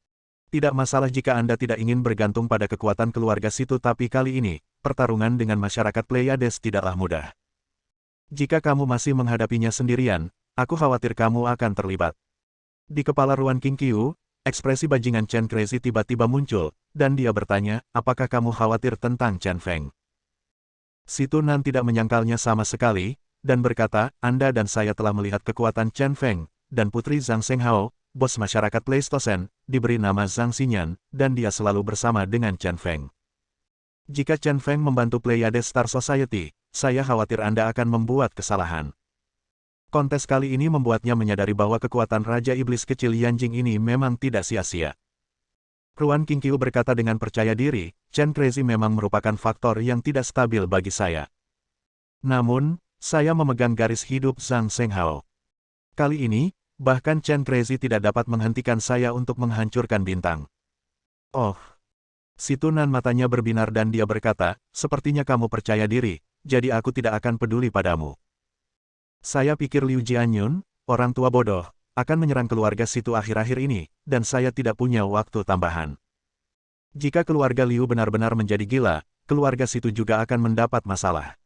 Tidak masalah jika Anda tidak ingin bergantung pada kekuatan keluarga Situ, tapi kali ini, pertarungan dengan masyarakat Pleiades tidaklah mudah. Jika kamu masih menghadapinya sendirian, aku khawatir kamu akan terlibat. Di kepala Ruan Qingqiu, ekspresi bajingan Chen Crazy tiba-tiba muncul, dan dia bertanya, apakah kamu khawatir tentang Chen Feng? Situ Nan tidak menyangkalnya sama sekali, dan berkata, Anda dan saya telah melihat kekuatan Chen Feng, dan Putri Zhang Shenghao, bos masyarakat Pleistocene, diberi nama Zhang Xinyan, dan dia selalu bersama dengan Chen Feng. Jika Chen Feng membantu Pleiades Star Society, saya khawatir Anda akan membuat kesalahan. Kontes kali ini membuatnya menyadari bahwa kekuatan Raja Iblis kecil Yanjing ini memang tidak sia-sia. Ruan Qingqiu berkata dengan percaya diri, Chen Crazy memang merupakan faktor yang tidak stabil bagi saya. Namun, saya memegang garis hidup Zhang Shenghao. Kali ini, bahkan Chen Crazy tidak dapat menghentikan saya untuk menghancurkan bintang. Oh. Situ Nan matanya berbinar dan dia berkata, sepertinya kamu percaya diri, jadi aku tidak akan peduli padamu. Saya pikir Liu Jianyun, orang tua bodoh, akan menyerang keluarga Situ akhir-akhir ini, dan saya tidak punya waktu tambahan. Jika keluarga Liu benar-benar menjadi gila, keluarga Situ juga akan mendapat masalah.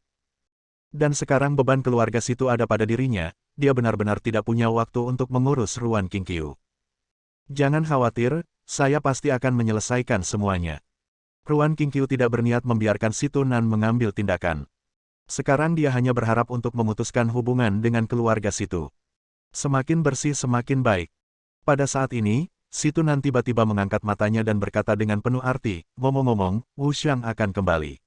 Dan sekarang beban keluarga Situ ada pada dirinya, dia benar-benar tidak punya waktu untuk mengurus Ruan Qingqiu. Jangan khawatir, saya pasti akan menyelesaikan semuanya. Ruan Qingqiu tidak berniat membiarkan Situ Nan mengambil tindakan. Sekarang dia hanya berharap untuk memutuskan hubungan dengan keluarga Situ. Semakin bersih semakin baik. Pada saat ini, Situ Nan tiba-tiba mengangkat matanya dan berkata dengan penuh arti, ngomong-ngomong, Wu Xiang akan kembali.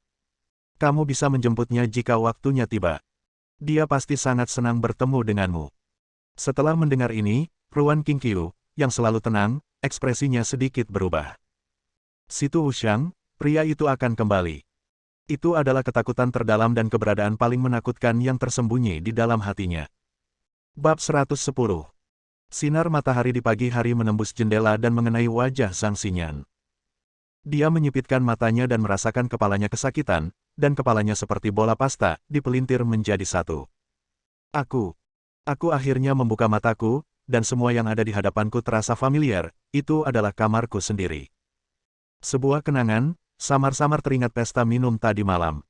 Kamu bisa menjemputnya jika waktunya tiba. Dia pasti sangat senang bertemu denganmu. Setelah mendengar ini, Ruan Qingqiu, yang selalu tenang, ekspresinya sedikit berubah. Situ Wu Xiang, pria itu akan kembali. Itu adalah ketakutan terdalam dan keberadaan paling menakutkan yang tersembunyi di dalam hatinya. Bab 110. Sinar matahari di pagi hari menembus jendela dan mengenai wajah Zhang Xinyan. Dia menyipitkan matanya dan merasakan kepalanya kesakitan, dan kepalanya seperti bola pasta, dipelintir menjadi satu. Aku akhirnya membuka mataku, dan semua yang ada di hadapanku terasa familiar, itu adalah kamarku sendiri. Sebuah kenangan, samar-samar teringat pesta minum tadi malam.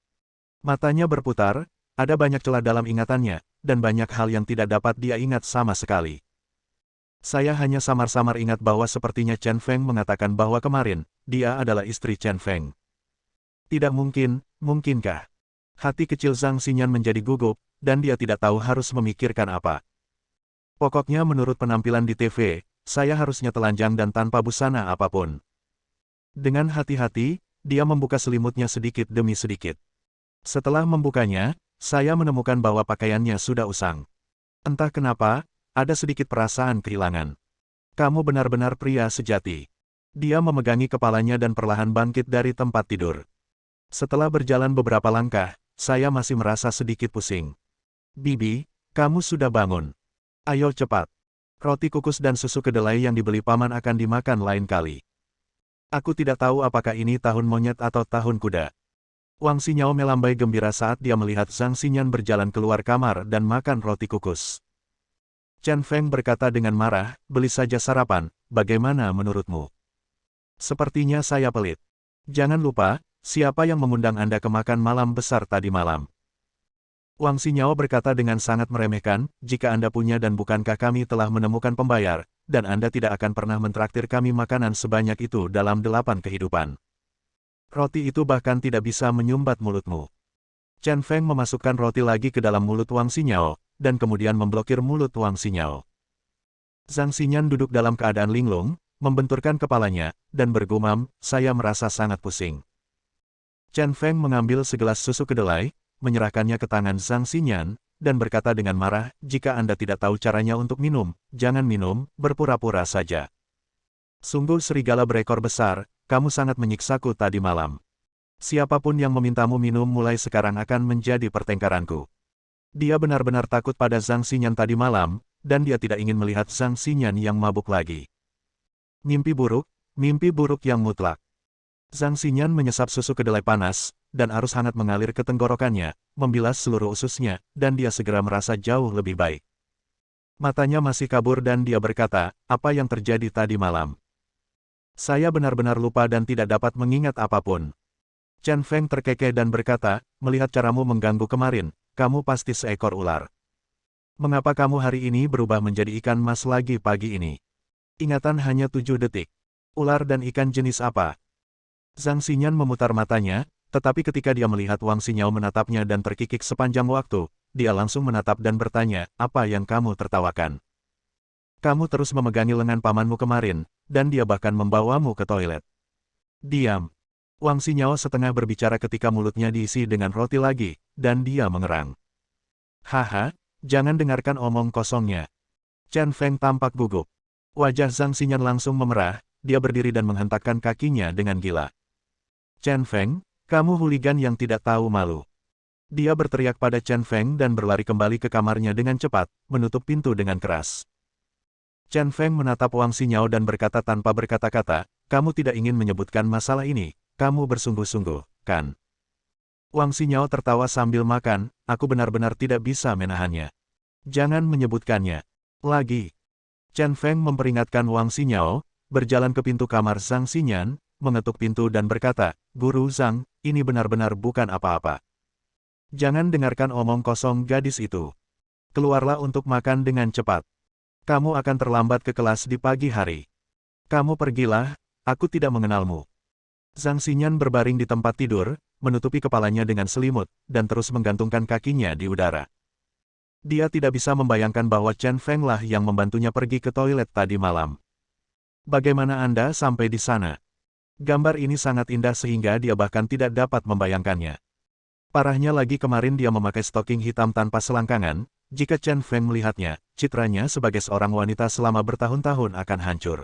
Matanya berputar, ada banyak celah dalam ingatannya, dan banyak hal yang tidak dapat dia ingat sama sekali. Saya hanya samar-samar ingat bahwa sepertinya Chen Feng mengatakan bahwa kemarin, dia adalah istri Chen Feng. Tidak mungkin, mungkinkah? Hati kecil Zhang Xinyan menjadi gugup, dan dia tidak tahu harus memikirkan apa. Pokoknya menurut penampilan di TV, saya harusnya telanjang dan tanpa busana apapun. Dengan hati-hati, dia membuka selimutnya sedikit demi sedikit. Setelah membukanya, saya menemukan bahwa pakaiannya sudah usang. Entah kenapa, ada sedikit perasaan kehilangan. Kamu benar-benar pria sejati. Dia memegangi kepalanya dan perlahan bangkit dari tempat tidur. Setelah berjalan beberapa langkah, saya masih merasa sedikit pusing. Bibi, kamu sudah bangun. Ayo cepat. Roti kukus dan susu kedelai yang dibeli paman akan dimakan lain kali. Aku tidak tahu apakah ini tahun monyet atau tahun kuda. Wang Xinyao melambai gembira saat dia melihat Zhang Xinyan berjalan keluar kamar dan makan roti kukus. Chen Feng berkata dengan marah, beli saja sarapan, bagaimana menurutmu? Sepertinya saya pelit. Jangan lupa, siapa yang mengundang Anda ke makan malam besar tadi malam? Wang Xinyao berkata dengan sangat meremehkan, jika Anda punya dan bukankah kami telah menemukan pembayar, dan Anda tidak akan pernah mentraktir kami makanan sebanyak itu dalam 8 kehidupan. Roti itu bahkan tidak bisa menyumbat mulutmu. Chen Feng memasukkan roti lagi ke dalam mulut Wang Xinyao, dan kemudian memblokir mulut Wang Xinyao. Zhang Xinyan duduk dalam keadaan linglung, membenturkan kepalanya, dan bergumam, saya merasa sangat pusing. Chen Feng mengambil segelas susu kedelai, menyerahkannya ke tangan Zhang Xinyan, dan berkata dengan marah, jika Anda tidak tahu caranya untuk minum, jangan minum, berpura-pura saja. Sungguh serigala berekor besar, kamu sangat menyiksaku tadi malam. Siapapun yang memintamu minum mulai sekarang akan menjadi pertengkaranku. Dia benar-benar takut pada Zhang Xinyan tadi malam, dan dia tidak ingin melihat Zhang Xinyan yang mabuk lagi. Mimpi buruk yang mutlak. Zhang Xinyan menyesap susu kedelai panas, dan arus hangat mengalir ke tenggorokannya, membilas seluruh ususnya, dan dia segera merasa jauh lebih baik. Matanya masih kabur dan dia berkata, apa yang terjadi tadi malam? Saya benar-benar lupa dan tidak dapat mengingat apapun. Chen Feng terkekeh dan berkata, melihat caramu mengganggu kemarin, kamu pasti seekor ular. Mengapa kamu hari ini berubah menjadi ikan mas lagi pagi ini? Ingatan hanya 7 detik. Ular dan ikan jenis apa? Zhang Xinyan memutar matanya, tetapi ketika dia melihat Wang Xinyao menatapnya dan terkikik sepanjang waktu, dia langsung menatap dan bertanya, apa yang kamu tertawakan? Kamu terus memegangi lengan pamanmu kemarin, dan dia bahkan membawamu ke toilet. Diam. Wang Xinyao setengah berbicara ketika mulutnya diisi dengan roti lagi, dan dia mengerang. Haha, jangan dengarkan omong kosongnya. Chen Feng tampak gugup. Wajah Zhang Xinyan langsung memerah, dia berdiri dan menghentakkan kakinya dengan gila. Chen Feng, kamu hooligan yang tidak tahu malu. Dia berteriak pada Chen Feng dan berlari kembali ke kamarnya dengan cepat, menutup pintu dengan keras. Chen Feng menatap Wang Xinyao dan berkata tanpa berkata-kata, kamu tidak ingin menyebutkan masalah ini, kamu bersungguh-sungguh, kan? Wang Xinyao tertawa sambil makan, aku benar-benar tidak bisa menahannya. Jangan menyebutkannya. Lagi. Chen Feng memperingatkan Wang Xinyao, berjalan ke pintu kamar Zhang Xinyan, mengetuk pintu dan berkata, Guru Zhang, ini benar-benar bukan apa-apa. Jangan dengarkan omong kosong gadis itu. Keluarlah untuk makan dengan cepat. Kamu akan terlambat ke kelas di pagi hari. Kamu pergilah, aku tidak mengenalmu. Zhang Xinyan berbaring di tempat tidur, menutupi kepalanya dengan selimut, dan terus menggantungkan kakinya di udara. Dia tidak bisa membayangkan bahwa Chen Feng lah yang membantunya pergi ke toilet tadi malam. Bagaimana Anda sampai di sana? Gambar ini sangat indah sehingga dia bahkan tidak dapat membayangkannya. Parahnya lagi kemarin dia memakai stoking hitam tanpa selangkangan, jika Chen Feng melihatnya, citranya sebagai seorang wanita selama bertahun-tahun akan hancur.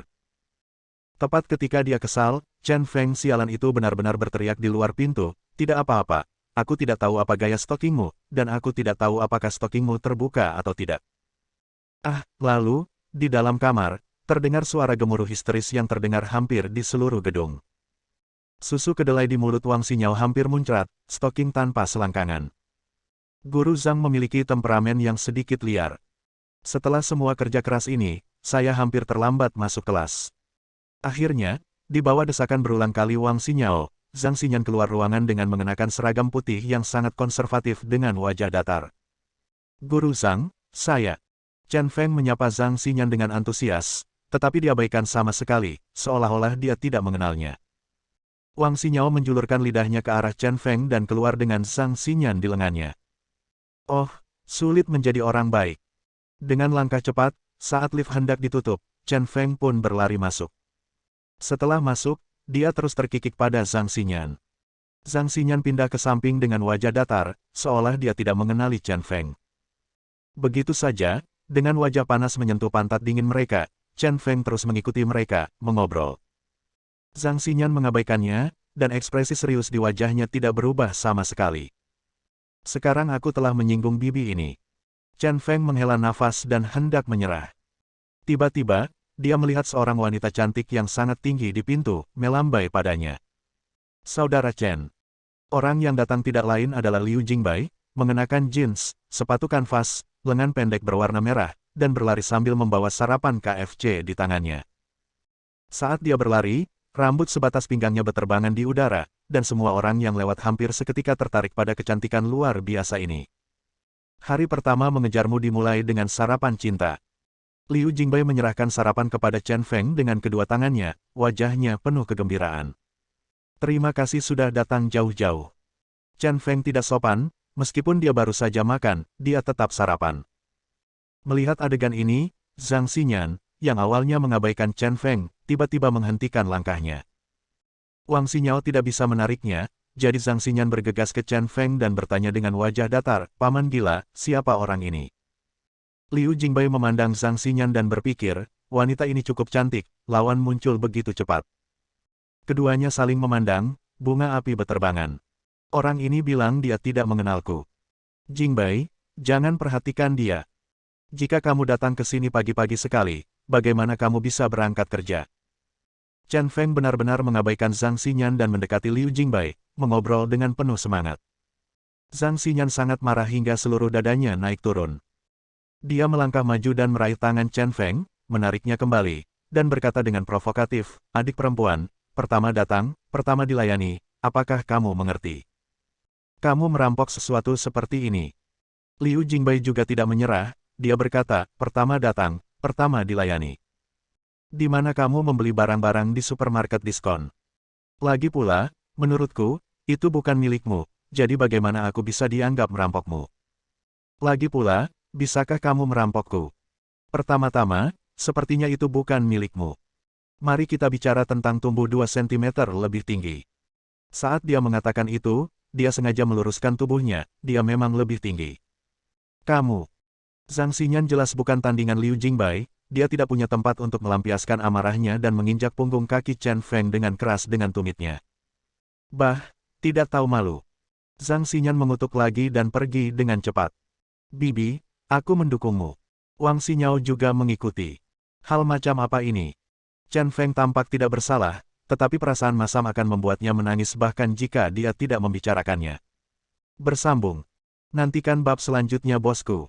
Tepat ketika dia kesal, Chen Feng sialan itu benar-benar berteriak di luar pintu, tidak apa-apa, aku tidak tahu apa gaya stokingmu, dan aku tidak tahu apakah stokingmu terbuka atau tidak. Lalu, di dalam kamar, terdengar suara gemuruh histeris yang terdengar hampir di seluruh gedung. Susu kedelai di mulut Wang Xinyao hampir muncrat, stoking tanpa selangkangan. Guru Zhang memiliki temperamen yang sedikit liar. Setelah semua kerja keras ini, saya hampir terlambat masuk kelas. Akhirnya, di bawah desakan berulang kali Wang Xinyao, Zhang Xinyan keluar ruangan dengan mengenakan seragam putih yang sangat konservatif dengan wajah datar. Guru Zhang, saya. Chen Feng menyapa Zhang Xinyan dengan antusias, tetapi diabaikan sama sekali, seolah-olah dia tidak mengenalnya. Wang Xinyao menjulurkan lidahnya ke arah Chen Feng dan keluar dengan Zhang Xinyan di lengannya. Oh, sulit menjadi orang baik. Dengan langkah cepat, saat lift hendak ditutup, Chen Feng pun berlari masuk. Setelah masuk, dia terus terkikik pada Zhang Xinyan. Zhang Xinyan pindah ke samping dengan wajah datar, seolah dia tidak mengenali Chen Feng. Begitu saja, dengan wajah panas menyentuh pantat dingin mereka, Chen Feng terus mengikuti mereka, mengobrol. Zhang Xinyan mengabaikannya, dan ekspresi serius di wajahnya tidak berubah sama sekali. Sekarang aku telah menyinggung bibi ini. Chen Feng menghela nafas dan hendak menyerah. Tiba-tiba, dia melihat seorang wanita cantik yang sangat tinggi di pintu, melambai padanya. Saudara Chen. Orang yang datang tidak lain adalah Liu Jingbai, mengenakan jeans, sepatu kanvas, lengan pendek berwarna merah, dan berlari sambil membawa sarapan KFC di tangannya. Saat dia berlari, rambut sebatas pinggangnya berterbangan di udara, dan semua orang yang lewat hampir seketika tertarik pada kecantikan luar biasa ini. Hari pertama mengejarmu dimulai dengan sarapan cinta. Liu Jingbai menyerahkan sarapan kepada Chen Feng dengan kedua tangannya, wajahnya penuh kegembiraan. Terima kasih sudah datang jauh-jauh. Chen Feng tidak sopan, meskipun dia baru saja makan, dia tetap sarapan. Melihat adegan ini, Zhang Xinyan, yang awalnya mengabaikan Chen Feng, tiba-tiba menghentikan langkahnya. Wang Xinyao tidak bisa menariknya, jadi Zhang Xinyan bergegas ke Chen Feng dan bertanya dengan wajah datar, Paman gila, siapa orang ini? Liu Jingbai memandang Zhang Xinyan dan berpikir, wanita ini cukup cantik, lawan muncul begitu cepat. Keduanya saling memandang, bunga api beterbangan. Orang ini bilang dia tidak mengenalku. Jingbai, Jangan perhatikan dia. Jika kamu datang ke sini pagi-pagi sekali, bagaimana kamu bisa berangkat kerja? Chen Feng benar-benar mengabaikan Zhang Xinyan dan mendekati Liu Jingbai, mengobrol dengan penuh semangat. Zhang Xinyan sangat marah hingga seluruh dadanya naik turun. Dia melangkah maju dan meraih tangan Chen Feng, menariknya kembali, dan berkata dengan provokatif, "Adik perempuan, pertama datang, pertama dilayani, apakah kamu mengerti? Kamu merampok sesuatu seperti ini." Liu Jingbai juga tidak menyerah, dia berkata, "Pertama datang, pertama dilayani. Di mana kamu membeli barang-barang di supermarket diskon? Lagi pula, menurutku, itu bukan milikmu, jadi bagaimana aku bisa dianggap merampokmu? Lagi pula, bisakah kamu merampokku? Pertama-tama, sepertinya itu bukan milikmu. Mari kita bicara tentang tumbuh 2 cm lebih tinggi." Saat dia mengatakan itu, dia sengaja meluruskan tubuhnya, dia memang lebih tinggi. "Kamu." Zhang Xinyan jelas bukan tandingan Liu Jingbai, dia tidak punya tempat untuk melampiaskan amarahnya dan menginjak punggung kaki Chen Feng dengan keras dengan tumitnya. "Bah, tidak tahu malu." Zhang Xinyan mengutuk lagi dan pergi dengan cepat. "Bibi, aku mendukungmu." Wang Xinyao juga mengikuti. Hal macam apa ini? Chen Feng tampak tidak bersalah, tetapi perasaan masam akan membuatnya menangis bahkan jika dia tidak membicarakannya. Bersambung. Nantikan bab selanjutnya bosku.